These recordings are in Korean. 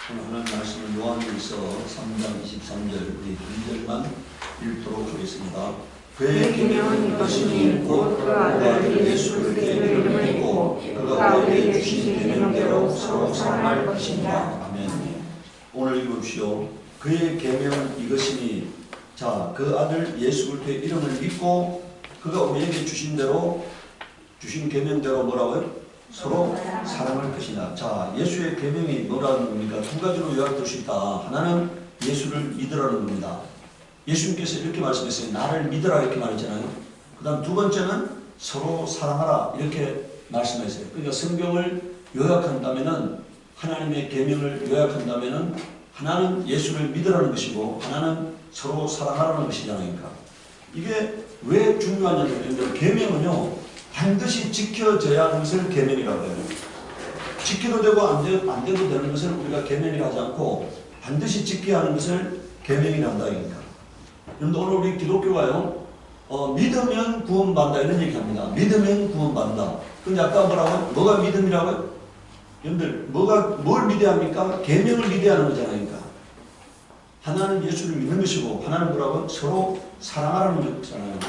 하나님 말씀은 요한일서 3장 23절 우리 2절만 읽도록 하겠습니다. 그의 계명은 이것이니 곧 그가 아들 예수 그리스도의 이름을 믿고 그가 우리에게 주신 계명대로 서로 사랑할 것이니라. 아멘. 오늘 읽읍시오. 그의 계명은 이것이니, 자, 그 아들 예수 그리스도의 이름을 믿고 그가 우리에게 주신 계명대로 뭐라고요? 서로 사랑할 것이냐. 자, 예수의 계명이 뭐라는 겁니까? 두 가지로 요약될 수 있다. 하나는 예수를 믿으라는 겁니다. 예수님께서 이렇게 말씀했어요. 나를 믿으라 이렇게 말했잖아요. 그 다음 두 번째는 서로 사랑하라 이렇게 말씀했어요. 그러니까 성경을 요약한다면은, 하나님의 계명을 요약한다면은, 하나는 예수를 믿으라는 것이고 하나는 서로 사랑하라는 것이잖아요. 이게 왜 중요하냐면, 계명은요 반드시 지켜져야 하는 것을 계명이라고 해요. 지켜도 되고 안 돼도 되는 것을 우리가 계명이라 하지 않고 반드시 지켜야 하는 것을 계명이라 한다. 그런데 오늘 우리 기독교가요, 믿으면 구원받는다 이런 얘기합니다. 믿으면 구원받는다. 근데 아까 뭐라고요? 뭐가 믿음이라고요? 여러분들 뭘 믿어야 합니까? 계명을 믿어야 하는 거잖아요. 그러니까 하나는 예수를 믿는 것이고 하나는 뭐라고요? 서로 사랑하라는 거잖아요.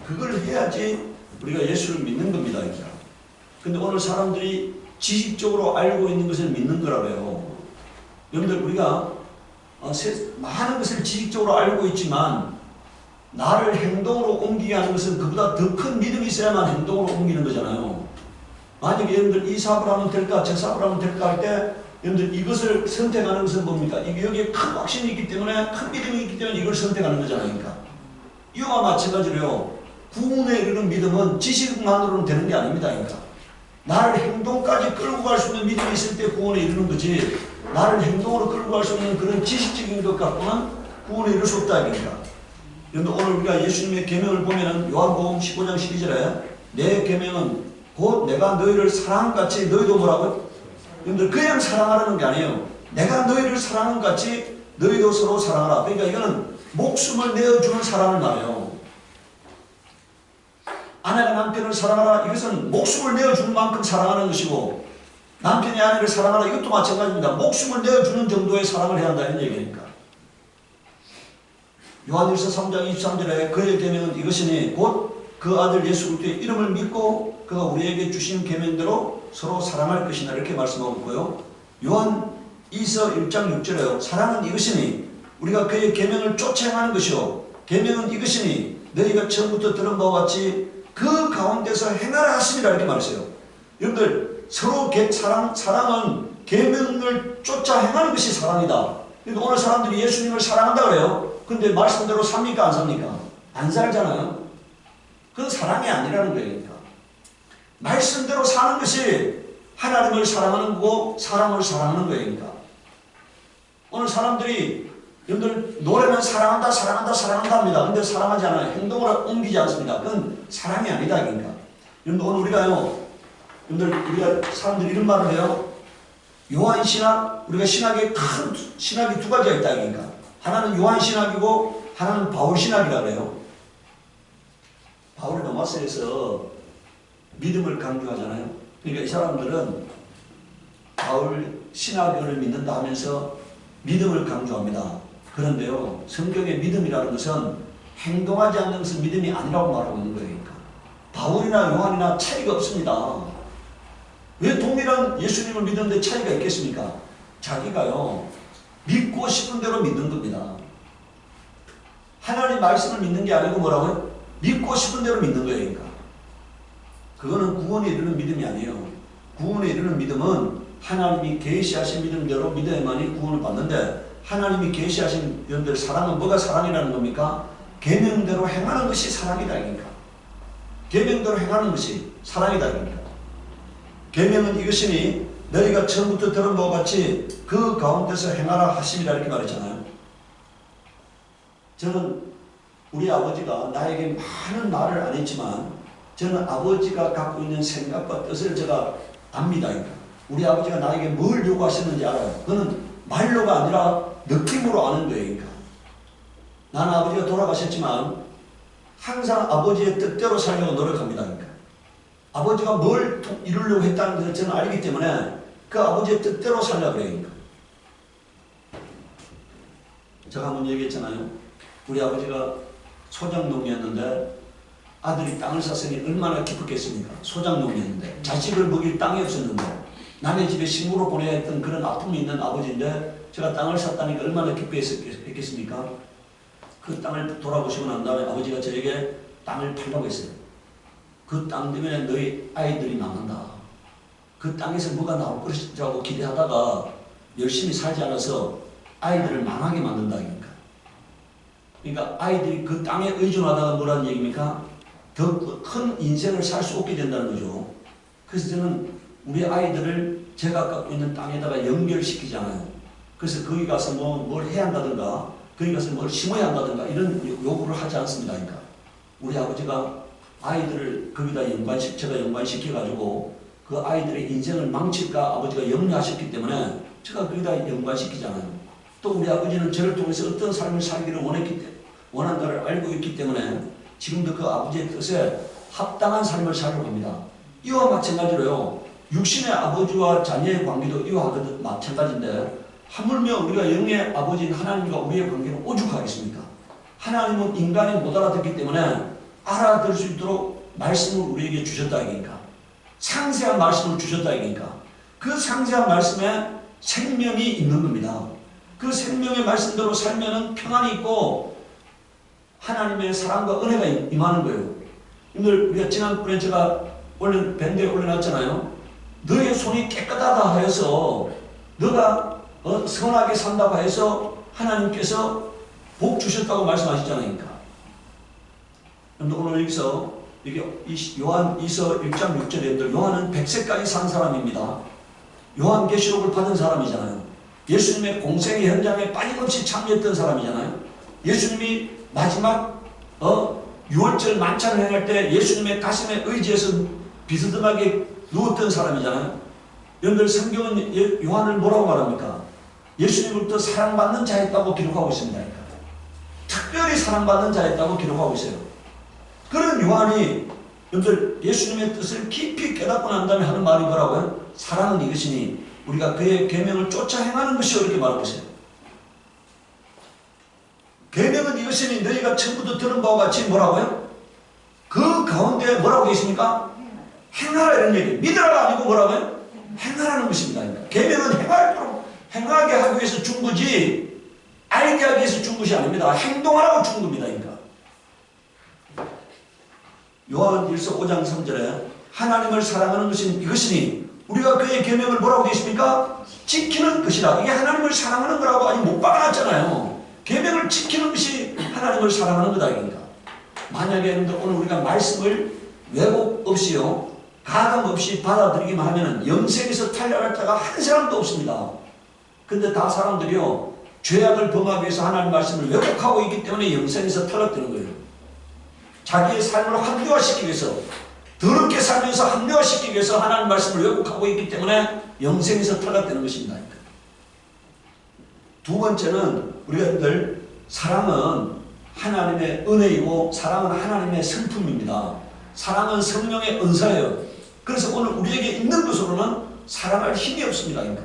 그걸 해야지 우리가 예수를 믿는 겁니다. 근데 오늘 사람들이 지식적으로 알고 있는 것을 믿는 거라고요. 여러분들 우리가 많은 것을 지식적으로 알고 있지만 나를 행동으로 옮기게 하는 것은 그보다 더 큰 믿음이 있어야만 행동으로 옮기는 거잖아요. 만약에 여러분들 이 사업을 하면 될까 저 사업을 하면 될까 할 때 여러분들 이것을 선택하는 것은 뭡니까? 이게 여기에 큰 확신이 있기 때문에, 큰 믿음이 있기 때문에 이걸 선택하는 거잖아요. 이와 마찬가지로요, 구원에 이르는 믿음은 지식만으로는 되는 게 아닙니다. 나를 행동까지 끌고 갈 수 있는 믿음이 있을 때 구원에 이르는 거지, 나를 행동으로 끌고 갈 수 있는 그런 지식적인 것 갖고는 구원에 이룰 수 없다. 그런데 오늘 우리가 예수님의 계명을 보면은 요한복음 15장 12절에 내 계명은 곧 내가 너희를 사랑같이, 너희도 뭐라고요? 여러분들 그냥 사랑하라는 게 아니에요. 내가 너희를 사랑한 같이 너희도 서로 사랑하라. 그러니까 이거는 목숨을 내어주는 사랑을 말해요. 아내가 남편을 사랑하라, 이것은 목숨을 내어주는 만큼 사랑하는 것이고, 남편이 아내를 사랑하라, 이것도 마찬가지입니다. 목숨을 내어주는 정도의 사랑을 해야 한다 이런 얘기니까. 요한일서 3장 23절에 그의 계명은 이것이니 곧 그 아들 예수 그리스도의 이름을 믿고 그가 우리에게 주신 계명대로 서로 사랑할 것이나 이렇게 말씀하고 있고요. 요한 2서 1장 6절에요. 사랑은 이것이니 우리가 그의 계명을 쫓아 행하는 것이요, 계명은 이것이니 너희가 처음부터 들은 바와 같이 그 가운데서 행하라 하심이라 이렇게 말했어요. 여러분들 서로 사랑은 계명을 쫓아 행하는 것이 사랑이다. 그러니까 오늘 사람들이 예수님을 사랑한다 그래요. 근데 말씀대로 삽니까 안 삽니까? 안 살잖아요. 그건 사랑이 아니라는 거예요. 말씀대로 사는 것이 하나님을 사랑하는 거고 사람을 사랑하는 거예요. 오늘 사람들이 여러분들 노래는 사랑한다 합니다. 근데 사랑하지 않아요. 행동으로 옮기지 않습니다. 그건 사랑이 아니다. 여러분들 오늘 우리가요, 여러분들 우리가 사람들이 이런 말을 해요. 요한 신학, 우리가 신학에 큰 신학이 두 가지가 있다. 하나는 요한 신학이고 하나는 바울 신학이라고 해요. 바울이 로마서에서 믿음을 강조하잖아요. 그러니까 이 사람들은 바울 신학을 믿는다 하면서 믿음을 강조합니다. 그런데요, 성경의 믿음이라는 것은 행동하지 않는 것은 믿음이 아니라고 말하고 있는 거예요. 바울이나 요한이나 차이가 없습니다. 왜 동일한 예수님을 믿는데 차이가 있겠습니까? 자기가요, 믿고 싶은 대로 믿는 겁니다. 하나님 말씀을 믿는 게 아니고 뭐라고요? 믿고 싶은 대로 믿는 거예요. 그거는 구원에 이르는 믿음이 아니에요. 구원에 이르는 믿음은 하나님이 계시하신 믿음대로 믿어야만이 구원을 받는데, 하나님이 계시하신 여러분들 사랑은 뭐가 사랑이라는 겁니까? 계명대로 행하는 것이 사랑이다. 계명대로 행하는 것이 사랑이다. 계명은 이것이니 너희가 처음부터 들은 바와 같이 그 가운데서 행하라 하심이라 이렇게 말했잖아요. 저는 우리 아버지가 나에게 많은 말을 안 했지만 저는 아버지가 갖고 있는 생각과 뜻을 제가 압니다. 우리 아버지가 나에게 뭘 요구하셨는지 알아요. 그거는 말로가 아니라 느낌으로 아는 거예요. 나는 아버지가 돌아가셨지만 항상 아버지의 뜻대로 살려고 노력합니다. 아버지가 뭘 이루려고 했다는 것을 저는 알기 때문에 그 아버지의 뜻대로 살려고 그래요. 제가 한번 얘기했잖아요. 우리 아버지가 소작농이었는데 아들이 땅을 샀으니 얼마나 기뻤겠습니까? 소작농이었는데 자식을 먹일 땅이 없었는데 남의 집에 식물로 보내야 했던 그런 아픔이 있는 아버지인데 제가 땅을 샀다니까 얼마나 기뻐했겠습니까? 그 땅을 돌아보시고 난 다음에 아버지가 저에게 땅을 팔라고 했어요. 그 땅 때문에 너희 아이들이 망한다. 그 땅에서 뭐가 나올 것이라고 기대하다가 열심히 살지 않아서 아이들을 망하게 만든다. 그러니까 아이들이 그 땅에 의존하다가 뭐라는 얘기입니까? 더 큰 인생을 살 수 없게 된다는 거죠. 그래서 저는 우리 아이들을 제가 갖고 있는 땅에다가 연결시키잖아요. 그래서 거기 가서 뭘 해야 한다든가 거기 가서 뭘 심어야 한다든가 이런 요구를 하지 않습니다. 그러니까 우리 아버지가 아이들을 거기다 제가 연관시켜가지고 그 아이들의 인생을 망칠까 아버지가 염려하셨기 때문에 제가 거기다 연관시키잖아요. 또 우리 아버지는 저를 통해서 어떤 삶을 살기를 원한다를 알고 있기 때문에 지금도 그 아버지의 뜻에 합당한 삶을 살려고 합니다. 이와 마찬가지로요. 육신의 아버지와 자녀의 관계도 이와 마찬가지인데 하물며 우리가 영의 아버지인 하나님과 우리의 관계는 오죽하겠습니까? 하나님은 인간이 못 알아듣기 때문에 알아들을 수 있도록 말씀을 우리에게 주셨다 이기니까 상세한 말씀을 주셨다 이기니까 그 상세한 말씀에 생명이 있는 겁니다. 그 생명의 말씀대로 살면은 평안이 있고 하나님의 사랑과 은혜가 임하는 거예요. 여러분들 우리가 지난번에 제가 밴드에 올려놨잖아요. 너의 손이 깨끗하다 하여서 너가 선하게 산다고 하여서 하나님께서 복 주셨다고 말씀하셨잖아요. 그러니까 오늘 여기서 요한 2서 1장 6절에 여러분들 요한은 100세까지 산 사람입니다. 요한계시록을 받은 사람이잖아요. 예수님의 공생의 현장에 빠짐없이 참여했던 사람이잖아요. 예수님이 마지막 유월절 만찬을 행할 때 예수님의 가슴에 의지해서 비스듬하게 누웠던 사람이잖아요. 여러분들 성경은 요한을 뭐라고 말합니까? 예수님으로부터 사랑받는 자였다고 기록하고 있습니다. 특별히 사랑받는 자였다고 기록하고 있어요. 그런 요한이 여러분들 예수님의 뜻을 깊이 깨닫고 난 다음에 하는 말이 뭐라고요? 사랑은 이것이니 우리가 그의 계명을 쫓아 행하는 것이요 이렇게 말하고 있어요. 계명은 이것이니 너희가 처음부터 들은 바와 같이 뭐라고요? 그 가운데 뭐라고 계십니까? 행하라 이런 얘기. 믿으라가 아니고 뭐라고요? 행하라는 것입니다. 계명은 행하게 하기 위해서 준 거지 알게 하기 위해서 준 것이 아닙니다. 행동하라고 준 겁니다. 그러니까. 요한 1서 5장 3절에 하나님을 사랑하는 것은 이것이니 우리가 그의 계명을 뭐라고 되십니까? 지키는 것이라. 이게 하나님을 사랑하는 거라고 아직 못 박아놨잖아요. 계명을 지키는 것이 하나님을 사랑하는 거다. 그러니까. 만약에 오늘 우리가 말씀을 왜곡 없이요 가감 없이 받아들이기만 하면 영생에서 탈락할 자가 한 사람도 없습니다. 근데 다 사람들이요 죄악을 범하기 위해서 하나님 말씀을 왜곡하고 있기 때문에 영생에서 탈락되는 거예요. 자기의 삶을 합리화시키기 위해서 더럽게 살면서 합리화시키기 위해서 하나님 말씀을 왜곡하고 있기 때문에 영생에서 탈락되는 것입니다. 두 번째는 우리가 늘 사랑은 하나님의 은혜이고 사랑은 하나님의 성품입니다. 사랑은 성령의 은사예요. 그래서 오늘 우리에게 있는 것으로는 사랑할 힘이 없습니다. 그러니까.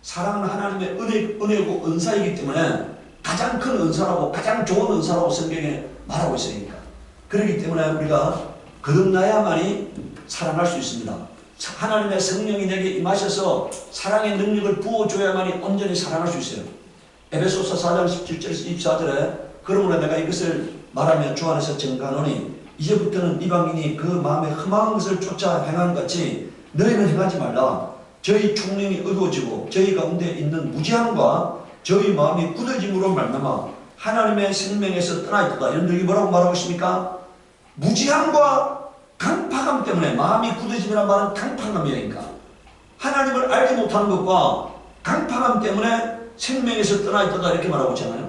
사랑은 하나님의 은혜고 은사이기 때문에 가장 큰 은사라고 가장 좋은 은사라고 성경에 말하고 있으니까. 그렇기 때문에 우리가 거듭나야만이 사랑할 수 있습니다. 하나님의 성령이 내게 임하셔서 사랑의 능력을 부어줘야만이 온전히 사랑할 수 있어요. 에베소서 4장 17절에서 24절에 그러므로 내가 이것을 말하며 주 안에서 증거하노니 이제부터는 이방인이 그 마음에 흠한 것을 쫓아 행하는 같이 너희는 행하지 말라. 저희 총명이 어두워지고 저희 가운데 있는 무지함과 저희 마음이 굳어짐으로 말미암아 하나님의 생명에서 떠나 있다. 여러분들이 뭐라고 말하고 있습니까? 무지함과 강팍함 때문에 마음이 굳어짐이란 말은 강팍함이니까 하나님을 알지 못하는 것과 강팍함 때문에 생명에서 떠나 있다 이렇게 말하고 있잖아요.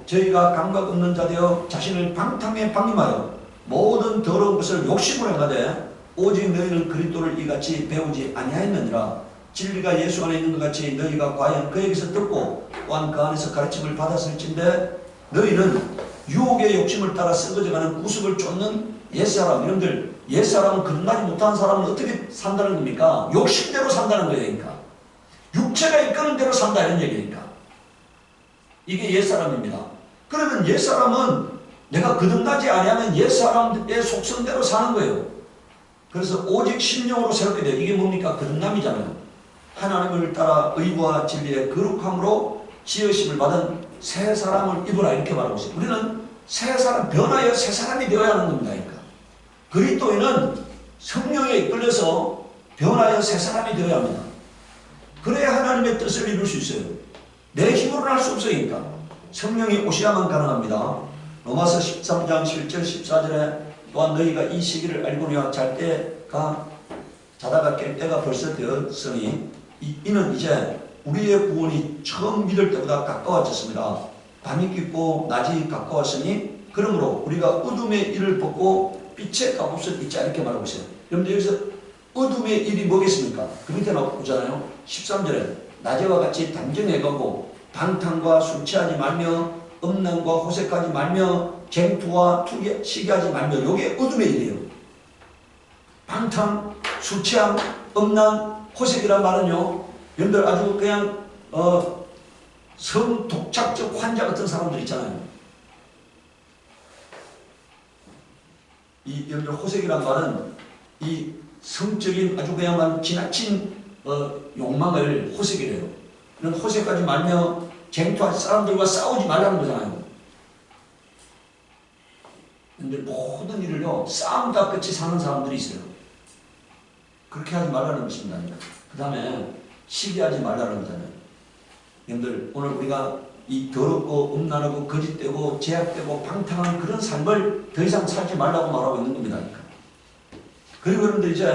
저희가 감각 없는 자 되어 자신을 방탕에 방임하여 모든 더러운 것을 욕심으로 행하되 오직 너희는 그리스도를 이같이 배우지 아니하였느니라. 진리가 예수 안에 있는 것 같이 너희가 과연 그에게서 듣고 또한 그 안에서 가르침을 받았을진데 너희는 유혹의 욕심을 따라 썩어져가는 구습을 쫓는 옛사람. 여러분들 옛사람은 거듭나지 못한 사람은 어떻게 산다는 겁니까? 욕심대로 산다는 거예요. 그러니까. 육체가 이끄는 대로 산다 이런 얘기니까. 이게 옛사람입니다. 그러면 옛사람은 내가 거듭나지 아니하면 옛사람의 속성대로 사는 거예요. 그래서 오직 심령으로 새롭게 돼요. 이게 뭡니까? 거듭남이잖아요. 하나님을 따라 의와 진리의 거룩함으로 지으심을 받은 새 사람을 입으라 이렇게 말하고 있어요. 우리는 새 사람, 변하여 새 사람이 되어야 하는 겁니다. 그러니까. 그리스도인은 성령에 이끌려서 변하여 새 사람이 되어야 합니다. 그래야 하나님의 뜻을 이룰 수 있어요. 내 힘으로는 할 수 없으니까 성령이 오셔야만 가능합니다. 로마서 13장 7절 14절에 또한 너희가 이 시기를 알고니와 잘 때가 자다가 깰 때가 벌써 되었으니 이는 이제 우리의 구원이 처음 믿을 때보다 가까워졌습니다. 밤이 깊고 낮이 가까웠으니 그러므로 우리가 어둠의 일을 벗고 빛의 값없을 있자 이렇게 말하고 있어요. 여러분들 여기서 어둠의 일이 뭐겠습니까? 그 밑에 나오잖아요. 13절에 낮에와 같이 단정해가고 방탕과 술 취하지 말며 음란과 호색하지 말며 쟁투와 투기, 시기하지 말며 이게 어둠의 일이에요. 방탕, 술 취함, 음란, 호색이란 말은요. 여러분들 아주 그냥 성독착적 환자 같은 사람들 있잖아요. 이 여러분들 호색이란 말은 이 성적인 아주 그야말로 지나친 욕망을 호색이래요. 이런 호색하지 말며 쟁투할 사람들과 싸우지 말라는 거잖아요. 근데 모든 일을요 싸움과 끝이 사는 사람들이 있어요. 그렇게 하지 말라는 것입니다. 그 다음에 시기하지 말라는 거잖아요. 여러분들 오늘 우리가 이 더럽고 음란하고 거짓되고 제약되고 방탕한 그런 삶을 더 이상 살지 말라고 말하고 있는 겁니다. 그리고 여러분들 이제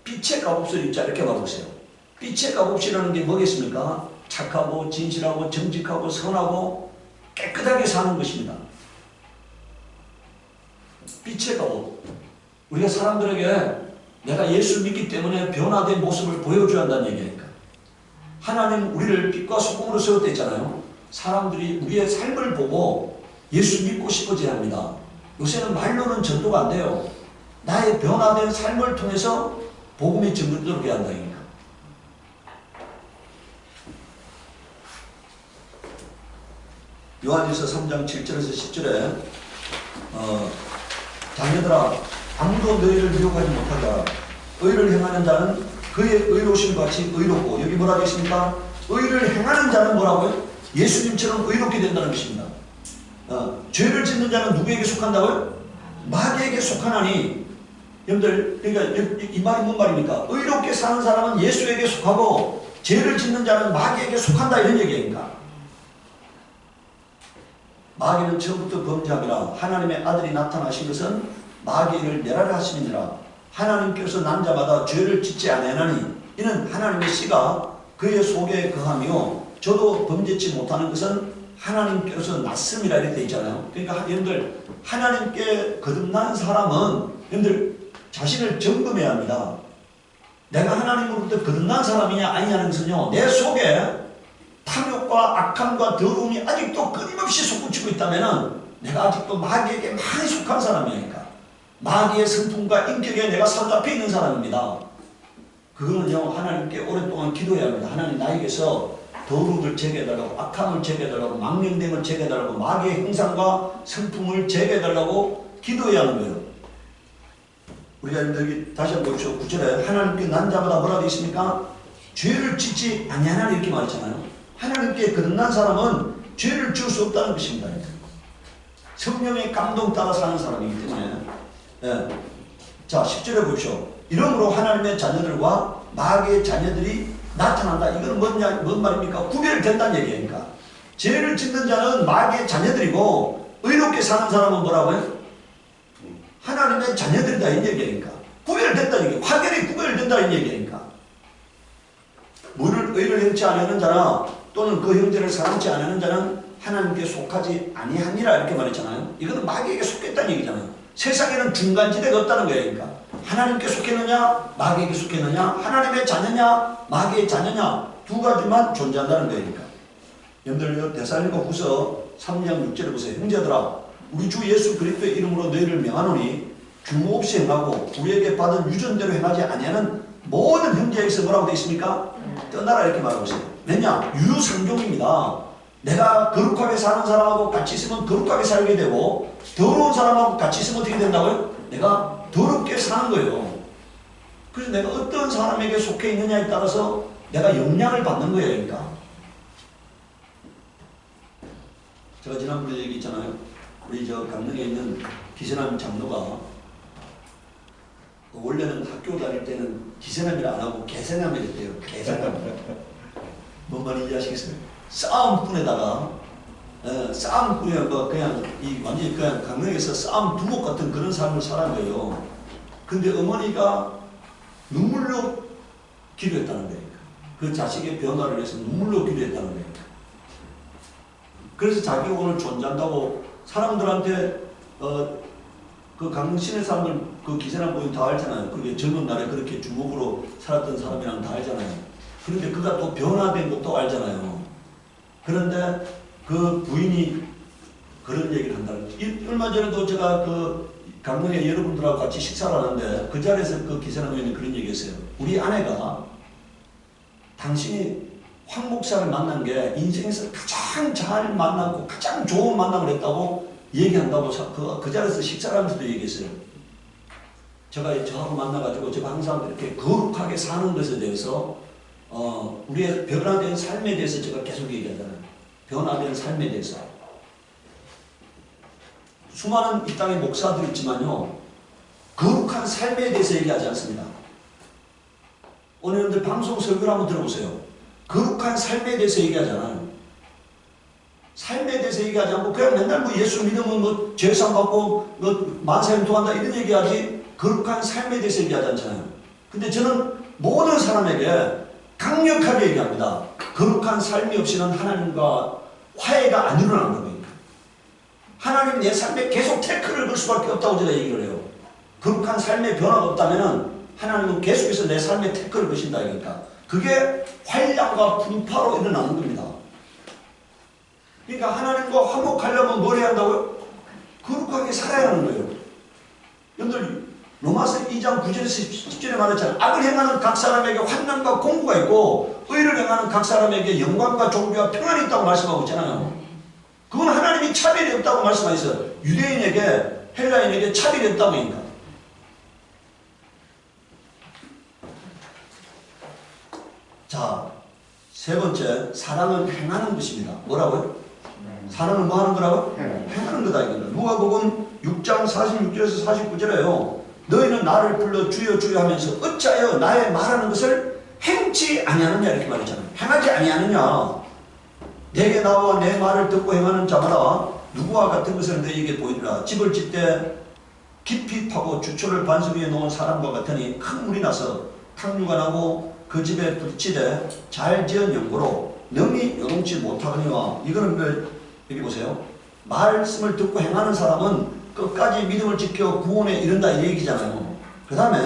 빛의 값없을 입자 이렇게 말하고 있어요. 빛의 값없이라는 게 뭐겠습니까? 착하고 진실하고 정직하고 선하고 깨끗하게 사는 것입니다. 빛의 값없. 우리가 사람들에게 내가 예수 믿기 때문에 변화된 모습을 보여줘야 한다는 얘기니까. 하나님 우리를 빛과 소금으로 세웠다 했잖아요. 사람들이 우리의 삶을 보고 예수 믿고 싶어져야 합니다. 요새는 말로는 전도가 안 돼요. 나의 변화된 삶을 통해서 복음이 전도되도록 해야 한다니까. 요한일서 3장 7절에서 10절에 자녀들아 아무도 너희를 미혹하지 못하자. 의를 행하는 자는 그의 의로우심 같이 의롭고, 여기 뭐라고 했습니까? 의를 행하는 자는 뭐라고요? 예수님처럼 의롭게 된다는 것입니다. 죄를 짓는 자는 누구에게 속한다고요? 마귀에게 속하나니. 여러분들 그러니까 이 말이 뭔 말입니까? 의롭게 사는 사람은 예수에게 속하고 죄를 짓는 자는 마귀에게 속한다 이런 얘기입니까? 마귀는 처음부터 범죄함이라 하나님의 아들이 나타나신 것은 마귀를 멸하려 하심이니라. 하나님께서 난 자마다 죄를 짓지 아니하나니 이는 하나님의 씨가 그의 속에 거하며 저도 범죄치 못하는 것은 하나님께서 났음이라 이렇게 되어 있잖아요. 그러니까 여러분들 하나님께 거듭난 사람은 여러분들 자신을 점검해야 합니다. 내가 하나님으로부터 거듭난 사람이냐 아니냐는 것은요 내 속에 탐욕과 악함과 더러움이 아직도 끊임없이 솟구치고 있다면 내가 아직도 마귀에게 많이 속한 사람이니까 마귀의 성품과 인격에 내가 사로잡혀 있는 사람입니다. 그거는요 하나님께 오랫동안 기도해야 합니다. 하나님 나에게서 더러움을 제거해달라고, 악함을 제거해달라고, 망령됨을 제거해달라고, 마귀의 형상과 성품을 제거해달라고 기도해야 하는 거예요. 우리가 여기 다시 한번 보십시오. 9절에 하나님께 난 자마다 뭐라 되어 있습니까? 죄를 짓지 아니하나니 이렇게 말했잖아요. 하나님께 거듭난 사람은 죄를 지을 수 없다는 것입니다. 성령의 감동 따라 사는 사람이기 때문에. 예. 자 10절에 보십시오. 이러므로 하나님의 자녀들과 마귀의 자녀들이 나타난다. 이건 뭔 말입니까? 구별된다는 얘기니까. 죄를 짓는 자는 마귀의 자녀들이고 의롭게 사는 사람은 뭐라고요? 하나님의 자녀들이다 이 얘기니까. 구별된다는 얘기. 확연히 구별된다는 얘기니까. 물을 의를 행치 아니하는 자나 또는 그 형제를 사랑치 아니하는 자는 하나님께 속하지 아니하니라 이렇게 말했잖아요. 이거는 마귀에게 속했다는 얘기잖아요. 세상에는 중간지대가 없다는 거예요. 그러니까 하나님께 속했느냐 마귀에게 속했느냐, 하나님의 자녀냐 마귀의 자녀냐 두 가지만 존재한다는 거예요. 그러니까 여러분들 데살로니가후서 3장 6절에 보세요. 형제들아 우리 주 예수 그리스도의 이름으로 너희를 명하노니 규모 없이 행하고 우리에게 받은 유전대로 행하지 아니하는 모든 형제에게서 뭐라고 되어 있습니까? 떠나라 이렇게 말하고 있어요. 왜냐? 유상종입니다. 내가 거룩하게 사는 사람하고 같이 있으면 거룩하게 살게 되고 더러운 사람하고 같이 있으면 어떻게 된다고요? 내가 더럽게 사는 거예요. 그래서 내가 어떤 사람에게 속해 있느냐에 따라서 내가 영향을 받는 거예요. 그러니까 제가 지난번에 얘기했잖아요. 우리 저 강릉에 있는 기세남 장로가 원래는 학교 다닐 때는 기세남이라 안 하고 개세남이 됐대요. 개세남. 뭔 말인지 아시겠어요? 싸움꾼에다가 싸움꾼이 그냥 이 완전히 그냥 강릉에서 싸움 두목 같은 그런 삶을 살은 거예요. 근데 어머니가 눈물로 기도했다는 거예요. 그 자식의 변화를 위해서 눈물로 기도했다는 거예요. 그래서 자기 오늘 존재한다고 사람들한테 그 강릉 시내 사람들 그 기세남 부인 다 알잖아요. 그게 젊은 날에 그렇게 주먹으로 살았던 사람이랑 다 알잖아요. 그런데 그가 또 변화된 것도 알잖아요. 그런데 그 부인이 그런 얘기를 한다는 거예요. 얼마 전에도 제가 그 강릉에 여러분들하고 같이 식사를 하는데 그 자리에서 그 기세남 부인이 그런 얘기했어요. 우리 아내가 당신이 황 목사를 만난 게 인생에서 가장 잘 만나고 가장 좋은 만남을 했다고 얘기한다고 그 자리에서 식사를 하면서도 얘기했어요. 제가 저하고 만나가지고 제가 항상 이렇게 거룩하게 사는 것에 대해서 우리의 변화된 삶에 대해서 제가 계속 얘기하잖아요. 변화된 삶에 대해서. 수많은 이 땅에 목사들이 있지만요. 거룩한 삶에 대해서 얘기하지 않습니다. 오늘 여러분들 방송 설교를 한번 들어보세요. 거룩한 삶에 대해서 얘기하잖아요. 삶에 대해서 얘기하지 않고 그냥 맨날 뭐 예수 믿으면 뭐 죄상 받고 뭐 만세 행동한다 이런 얘기하지 거룩한 삶에 대해서 얘기하지 않잖아요. 근데 저는 모든 사람에게 강력하게 얘기합니다. 거룩한 삶이 없이는 하나님과 화해가 안 일어나는 겁니다. 하나님이 내 삶에 계속 태클을 걸 수밖에 없다고 제가 얘기를 해요. 거룩한 삶의 변화가 없다면 하나님은 계속해서 내 삶에 태클을 거신다 그러니까 그게 환란과 분파로 일어나는 겁니다. 그러니까 하나님과 화목하려면 뭘 해야 한다고요? 거룩하게 살아야 하는 거예요. 여러분들 로마서 2장 9절에서 10절에 말했잖아요. 악을 행하는 각 사람에게 환난과 공고가 있고 의를 행하는 각 사람에게 영광과 존귀와 평안이 있다고 말씀하고 있잖아요. 그건 하나님이 차별이 없다고 말씀하셨어요. 유대인에게 헬라인에게 차별이 없다고 하니까. 자, 세 번째, 사랑은 행하는 것입니다. 뭐라고요? 사랑은 뭐 하는 거라고요? 행하는 거다 이겁니다. 누가복음 6장 46절에서 49절에요. 너희는 나를 불러 주여 주여 하면서 어찌하여 나의 말하는 것을 행치 아니하느냐 이렇게 말했잖아요. 행하지 아니하느냐. 내게 나와 내 말을 듣고 행하는 자마다 누구와 같은 것을 너희에게 보이리라. 집을 짓되 깊이 파고 주초를 반석 위에 놓은 사람과 같으니 큰 물이 나서 탕류가 나고 그 집에 불치되 잘 지은 연고로 능히 요동치 못하거니와. 이거는 여기 보세요. 말씀을 듣고 행하는 사람은 끝까지 믿음을 지켜 구원에 이른다 이 얘기잖아요. 그 다음에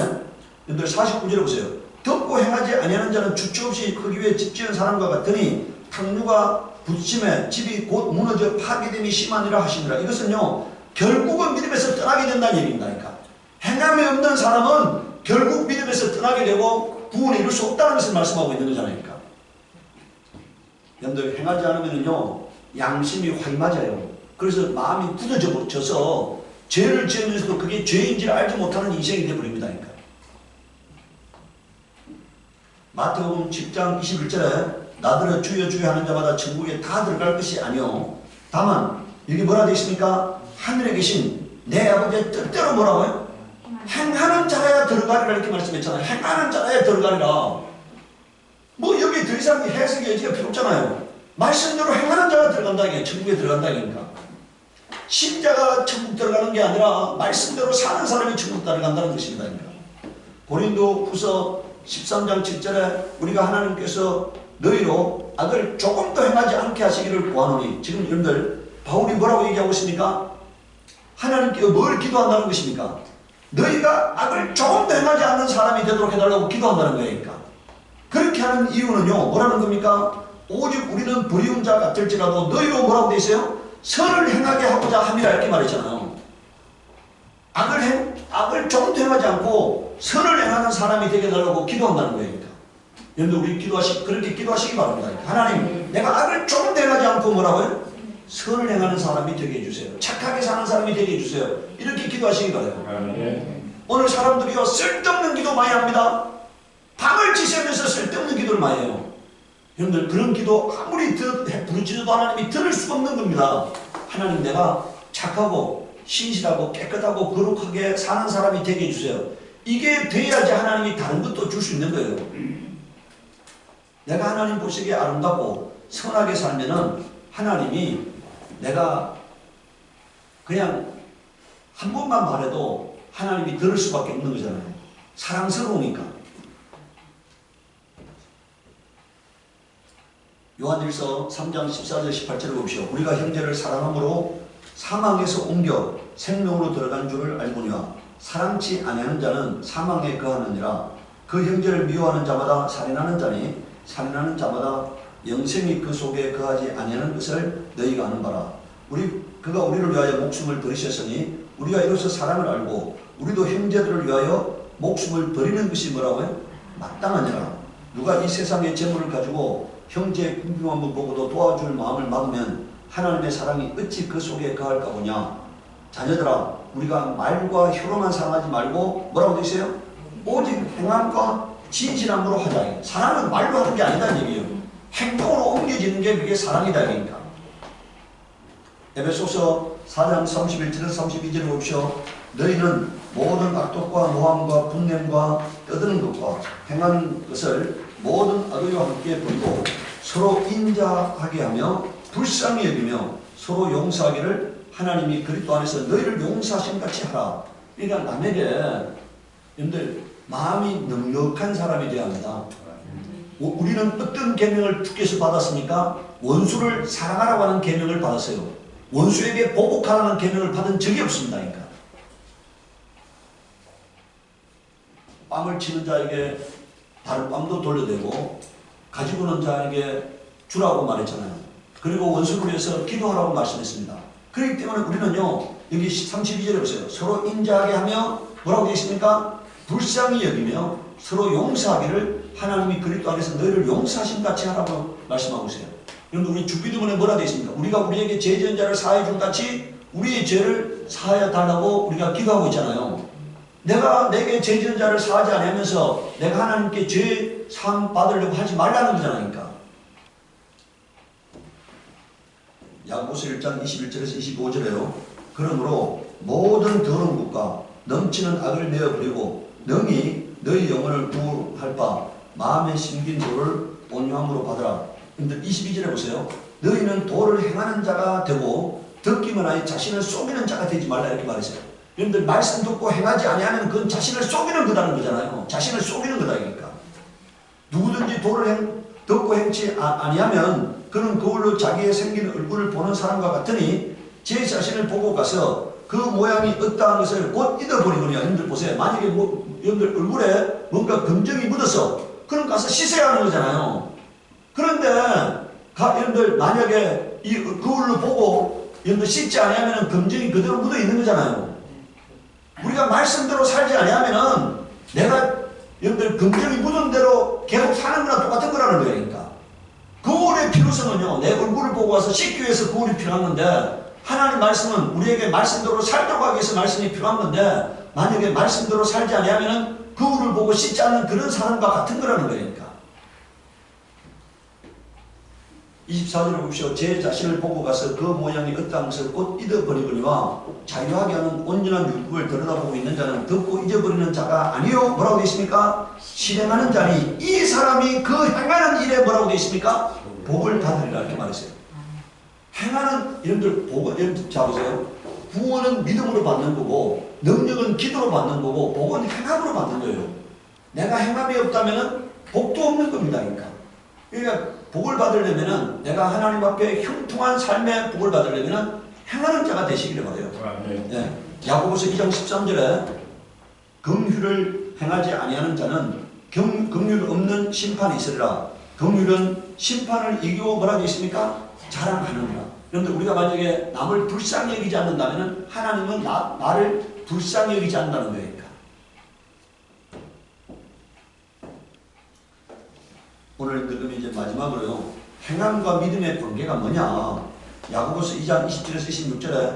여러분들 49절에 보세요. 듣고 행하지 아니하는 자는 주체 없이 흙 위에 집 지은 사람과 같으니 탕류가 부침에 집이 곧 무너져 파괴됨이 심하니라 하시니라. 이것은요 결국은 믿음에서 떠나게 된다는 얘기입니다. 그러니까 행함이 없는 사람은 결국 믿음에서 떠나게 되고 구원에 이룰 수 없다는 것을 말씀하고 있는 거잖아요. 그러니까 여러분들 행하지 않으면요 양심이 활 맞아요. 그래서 마음이 굳어져서 죄를 지으면서도 그게 죄인지를 알지 못하는 인생이 되어버립니다. 그러니까 마태복음 10장 21절에 나더러 주여 주여 하는 자마다 천국에 다 들어갈 것이 아니요 다만 여기 뭐라 되어 있습니까? 하늘에 계신 내 아버지의 뜻대로 뭐라고요? 행하는 자라야 들어가리라 이렇게 말씀했잖아요. 행하는 자라야 들어가리라. 뭐 여기 더 이상 해석의 여지가 필요 없잖아요. 말씀대로 행하는 자가 들어간다 이게 천국에 들어간다 이니까 신자가 천국 들어가는 게 아니라 말씀대로 사는 사람이 천국 들어간다는 것입니다. 그러니까. 고린도 후서 13장 7절에 우리가 하나님께서 너희로 악을 조금 더 행하지 않게 하시기를 구하노니. 지금 여러분들 바울이 뭐라고 얘기하고 있습니까? 하나님께 뭘 기도한다는 것입니까? 너희가 악을 조금 더 행하지 않는 사람이 되도록 해달라고 기도한다는 거예요. 그러니까. 그렇게 하는 이유는요 뭐라는 겁니까? 오직 우리는 불의한 자 같을지라도 너희로 뭐라고 되어 있어요? 선을 행하게 하고자 함이라 이렇게 말했잖아요. 악을 조금 더 행하지 않고 선을 행하는 사람이 되게 달라고 기도한다는 거예요. 여러분 우리 그렇게 기도하시기 바랍니다. 하나님 내가 악을 조금 대하지 않고 뭐라고요? 선을 행하는 사람이 되게 해주세요. 착하게 사는 사람이 되게 해주세요. 이렇게 기도하시기 바라요. 오늘 사람들이요 쓸데없는 기도 많이 합니다. 밤을 지새면서 쓸데없는 기도를 많이 해요. 여러분들 그런 기도 아무리 부르짖어도 하나님이 들을 수가 없는 겁니다. 하나님 내가 착하고 신실하고 깨끗하고 거룩하게 사는 사람이 되게 해주세요. 이게 돼야지 하나님이 다른 것도 줄 수 있는 거예요. 내가 하나님 보시기에 아름답고 선하게 살면은 하나님이 내가 그냥 한 번만 말해도 하나님이 들을 수밖에 없는 거잖아요. 사랑스러우니까. 요한일서 3장 14절 18절을 봅시오. 우리가 형제를 사랑함으로 사망에서 옮겨 생명으로 들어간 줄을 알고니와 사랑치 아니하는 자는 사망에 거하느니라. 그 형제를 미워하는 자마다 살인하는 자니 살인하는 자마다 영생이 그 속에 거하지 아니하는 것을 너희가 아는 바라. 그가 우리를 위하여 목숨을 버리셨으니 우리가 이로써 사랑을 알고 우리도 형제들을 위하여 목숨을 버리는 것이 뭐라고요? 마땅하니라. 누가 이 세상의 재물을 가지고 형제의 궁핍함을 보고도 도와줄 마음을 막으면 하나님의 사랑이 어찌 그 속에 거할까 보냐. 자녀들아 우리가 말과 혀로만 사랑하지 말고 뭐라고 되어 있어요? 오직 행함과 진실함으로 하자. 사랑은 말로 하는 게 아니다는 얘기예요. 행동으로 옮겨지는 게 그게 사랑이다. 그러니까 에베소서 4장 31절에서 32절을 보십시오. 너희는 모든 악독과 모함과 분냄과 떠드는 것과 행하는 것을 모든 악의와 함께 버리고 서로 인자하게 하며 불쌍히 여기며 서로 용서하기를 하나님이 그리스도 안에서 너희를 용서하신 같이 하라. 그러니까 남에게 여러분들 마음이 넉넉한 사람이 되어야 합니다. 우리는 어떤 계명을 주께서 받았습니까? 원수를 사랑하라고 하는 계명을 받았어요. 원수에게 보복하라는 계명을 받은 적이 없습니다. 그러니까 뺨을 치는 자에게 다른 뺨도 돌려대고 가지고 있는 자에게 주라고 말했잖아요. 그리고 원수를 위해서 기도하라고 말씀했습니다. 그렇기 때문에 우리는요 여기 32절에 보세요. 서로 인자하게 하며 뭐라고 되어 있습니까? 불쌍히 여기며 서로 용서하기를 하나님이 그리스도 안에서 너희를 용서하신 같이 하라고 말씀하고 있어요. 여러분 우리 주기도문에 뭐라 되어 있습니까? 우리가 우리에게 죄 지은 자를 사하여 준 같이 우리의 죄를 사하여 달라고 우리가 기도하고 있잖아요. 내가 내게 죄 지은 자를 사하지 않으면서 내가 하나님께 죄 사함 받으려고 하지 말라는 거잖아요. 그러니까 야고보서 1장 21절에서 25절에요. 그러므로 모든 더러운 것과 넘치는 악을 내어버리고 능히 너희 영혼을 구할 바 마음에 심긴 도를 온유함으로 받으라. 근데 22절에 보세요. 너희는 도를 행하는 자가 되고 듣기만 하여 자신을 속이는 자가 되지 말라 이렇게 말했어요. 여러분들 말씀 듣고 행하지 아니하면 그건 자신을 속이는 거다는 거잖아요. 자신을 속이는 거다 그러니까. 누구든지 도를 듣고 행치 아니하면 그는 그걸로 자기의 생긴 얼굴을 보는 사람과 같으니 제 자신을 보고 가서 그 모양이 어떠한 것을 곧 잊어버리거니와. 여러분들 보세요. 만약에 여러분들 얼굴에 뭔가 검정이 묻어서 그럼 가서 씻어야 하는 거잖아요. 그런데 여러분들 만약에 그걸로 보고 여러분들 씻지 아니하면 검정이 그대로 묻어 있는 거잖아요. 우리가 말씀대로 살지 아니하면 내가 여러분들 검정이 묻은 대로 계속 사는 거랑 똑같은 거라는 거예요. 그러니까 거울의 필요성은요 내 얼굴을 보고 와서 씻기 위해서 거울이 필요한 건데 하나님 말씀은 우리에게 말씀대로 살도록 하기 위해서 말씀이 필요한 건데 만약에 말씀대로 살지 아니하면 거울을 보고 씻지 않는 그런 사람과 같은 거라는 거예요. 그러니까 24절을 보십시오. 제 자신을 보고 가서 그 모양이 어떠한 것을 곧 잊어버리거니와 자유하게 하는 온전한 율법을 들여다보고 있는 자는 듣고 잊어버리는 자가 아니요 뭐라고 되어 있습니까? 실행하는 자니 이 사람이 그 행하는 일에 뭐라고 되어 있습니까? 복을 받으리라 이렇게 말했어요. 행하는 여러분들 복은 여러분들 잡으세요. 구원은 믿음으로 받는 거고 능력은 기도로 받는 거고 복은 행함으로 받는 거예요. 내가 행함이 없다면 복도 없는 겁니다. 그러니까 복을 받으려면 내가 하나님 앞에 형통한 삶의 복을 받으려면 행하는 자가 되시기를 바라요. 네. 야고보서 2장 13절에 긍휼을 행하지 아니하는 자는 긍휼 없는 심판이 있으리라. 긍휼은 심판을 이기고 뭐라 되어 있습니까? 자랑하느니라. 그런데 우리가 만약에 남을 불쌍히 여기지 않는다면 하나님은 나를 불쌍히 여기지 않는다는 거니까. 오늘 그럼 이제 마지막으로요. 행함과 믿음의 관계가 뭐냐? 야고보서 2장 20절에서 26절에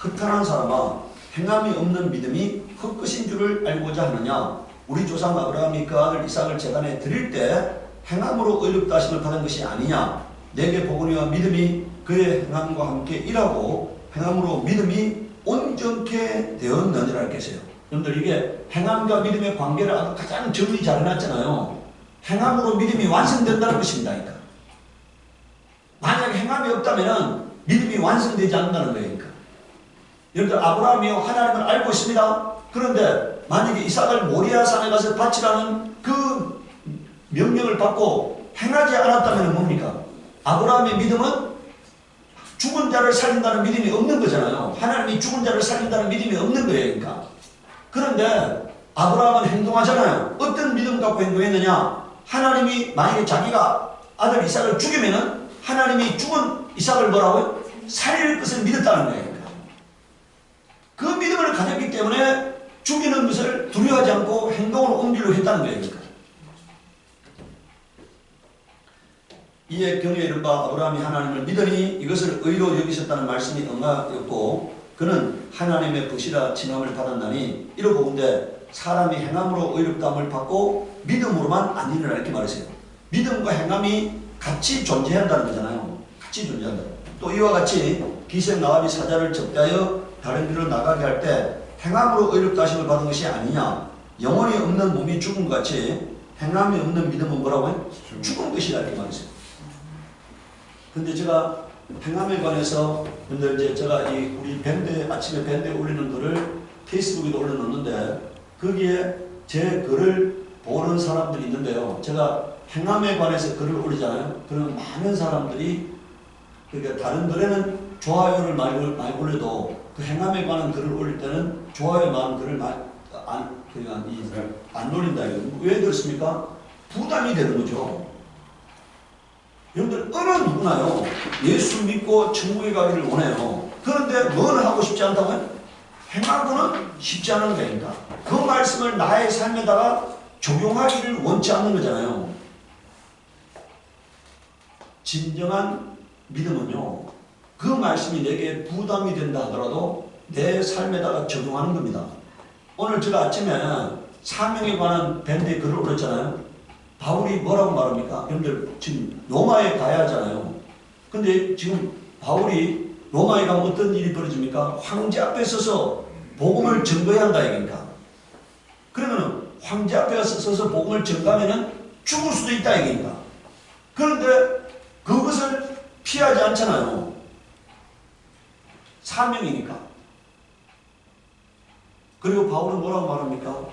허탄한 사람아 행함이 없는 믿음이 헛것인 줄을 알고자 하느냐? 우리 조상 아브라함이 그 아들 이삭을 제단에 드릴 때 행함으로 의롭다 하심을 받은 것이 아니냐? 내게 보거니와 믿음이 그의 행함과 함께 일하고 행함으로 믿음이 온전케 되었느니라 이렇게 했어요. 여러분들 이게 행함과 믿음의 관계를 가장 정리 잘 해놨잖아요. 행함으로 믿음이 완성된다는 것입니다. 그러니까. 만약에 행함이 없다면 믿음이 완성되지 않는다는 거예요. 그러니까. 여러분들 아브라함이 하나님을 알고 있습니다. 그런데 만약에 이삭을 모리아 산에 가서 바치라는 그 명령을 받고 행하지 않았다면 뭡니까? 아브라함의 믿음은 죽은 자를 살린다는 믿음이 없는 거잖아요. 하나님이 죽은 자를 살린다는 믿음이 없는 거예요. 그러니까. 그런데 아브라함은 행동하잖아요. 어떤 믿음 갖고 행동했느냐? 하나님이 만약에 자기가 아들 이삭을 죽이면은 하나님이 죽은 이삭을 뭐라고요? 살릴 것을 믿었다는 거예요. 그러니까. 그 믿음을 가졌기 때문에 죽이는 것을 두려워하지 않고 행동으로 옮기려고 했다는 거예요. 그러니까. 이에 경에 이른바 아브라함이 하나님을 믿으니 이것을 의로 여기셨다는 말씀이 응하였고 그는 하나님의 것이라 칭함을 받았나니 이러고 본데 사람이 행함으로 의롭다함을 받고 믿음으로만 아니라 이렇게 말했어요. 믿음과 행함이 같이 존재한다는 거잖아요. 같이 존재한다. 또 이와 같이 기생 나합이 사자를 접대하여 다른 길로 나가게 할 때 행함으로 의롭다 하심을 받은 것이 아니냐. 영혼이 없는 몸이 죽은 것 같이 행함이 없는 믿음은 뭐라고요? 죽은 것이라 이렇게 말했어요. 근데 제가 행함에 관해서 근데 이제 제가 이 우리 밴드 아침에 밴드에 올리는 글을 페이스북에도 올려놓는데 거기에 제 글을 보는 사람들이 있는데요. 제가 행함에 관해서 글을 올리잖아요. 그러면 많은 사람들이 그러니까 다른 글에는 좋아요를 많이 올려도 그 행함에 관한 글을 올릴 때는 좋아요 많은 글을 안 올린다. 왜 그렇습니까? 부담이 되는 거죠. 여러분들 어느 누구나요 예수 믿고 천국에 가기를 원해요. 그런데 뭘 하고 싶지 않다고요? 행하고는 쉽지 않은 거니까 그 말씀을 나의 삶에다가 적용하기를 원치 않는 거잖아요. 진정한 믿음은요 그 말씀이 내게 부담이 된다 하더라도 내 삶에다가 적용하는 겁니다. 오늘 제가 아침에 사명에 관한 밴드에 글을 올렸잖아요. 바울이 뭐라고 말합니까? 여러분들 지금 로마에 가야 하잖아요. 근데 지금 바울이 로마에 가면 어떤 일이 벌어집니까? 황제 앞에 서서 복음을 전거해야 한다 이거니까. 그러면 황제 앞에 서서 복음을 전가하면 죽을 수도 있다 이거니까. 그런데 그것을 피하지 않잖아요. 사명이니까. 그리고 바울은 뭐라고 말합니까?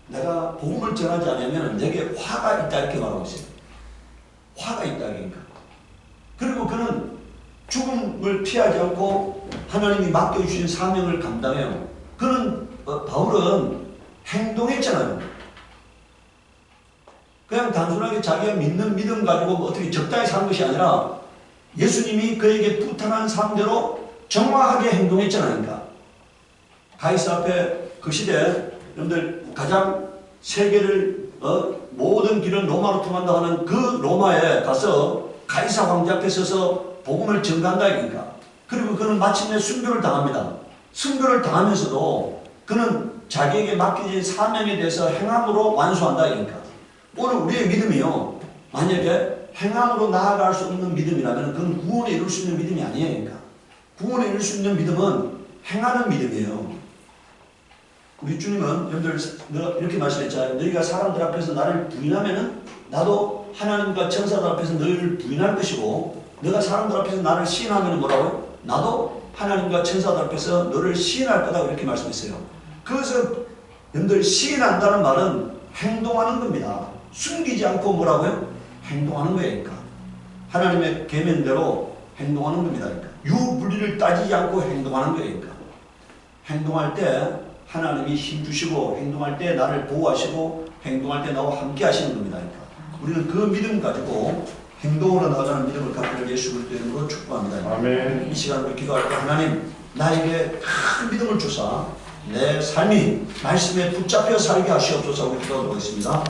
내가 복음을 전하지 않으면 내게 화가 있다 이렇게 말하고 있어요. 화가 있다 그러니까. 그리고 그는 죽음을 피하지 않고 하나님이 맡겨주신 사명을 감당해요. 그는 바울은 행동했잖아요. 그냥 단순하게 자기가 믿는 믿음 가지고 뭐 어떻게 적당히 사는 것이 아니라 예수님이 그에게 부탁한 삶대로 정확하게 행동했잖아요. 그러니까. 가이사 앞에 그 시대 여러분들 가장 세계를 모든 길은 로마로 통한다 하는 그 로마에 가서 가이사 황제 앞에 서서 복음을 전가한다 이니까. 그리고 그는 마침내 순교를 당합니다. 순교를 당하면서도 그는 자기에게 맡겨진 사명에 대해서 행함으로 완수한다 이니까. 오늘 우리의 믿음이요 만약에 행함으로 나아갈 수 없는 믿음이라면 그건 구원에 이룰 수 있는 믿음이 아니에요. 그러니까. 구원에 이룰 수 있는 믿음은 행하는 믿음이에요. 우리 주님은 여러분들 이렇게 말씀했잖아요. 너희가 사람들 앞에서 나를 부인하면은 나도 하나님과 천사들 앞에서 너희를 부인할 것이고 너가 사람들 앞에서 나를 시인하면 뭐라고요? 나도 하나님과 천사들 앞에서 너를 시인할 거다 이렇게 말씀했어요. 그래서 여러분들 시인한다는 말은 행동하는 겁니다. 숨기지 않고 뭐라고요? 행동하는 거예요. 그러니까. 하나님의 계명대로 행동하는 겁니다. 그러니까. 유불리를 따지지 않고 행동하는 거예요. 그러니까. 행동할 때 하나님이 힘주시고 행동할 때 나를 보호하시고 행동할 때 나와 함께 하시는 겁니다. 그러니까. 우리는 그 믿음 가지고 행동으로 나아가는 믿음을 갖기를 예수 그리스도 이름으로 축복합니다. 아멘. 이 시간 우리 기도할 때 하나님 나에게 큰 믿음을 주사 내 삶이 말씀에 붙잡혀 살게 하시옵소서. 우리 기도하도록 하겠습니다.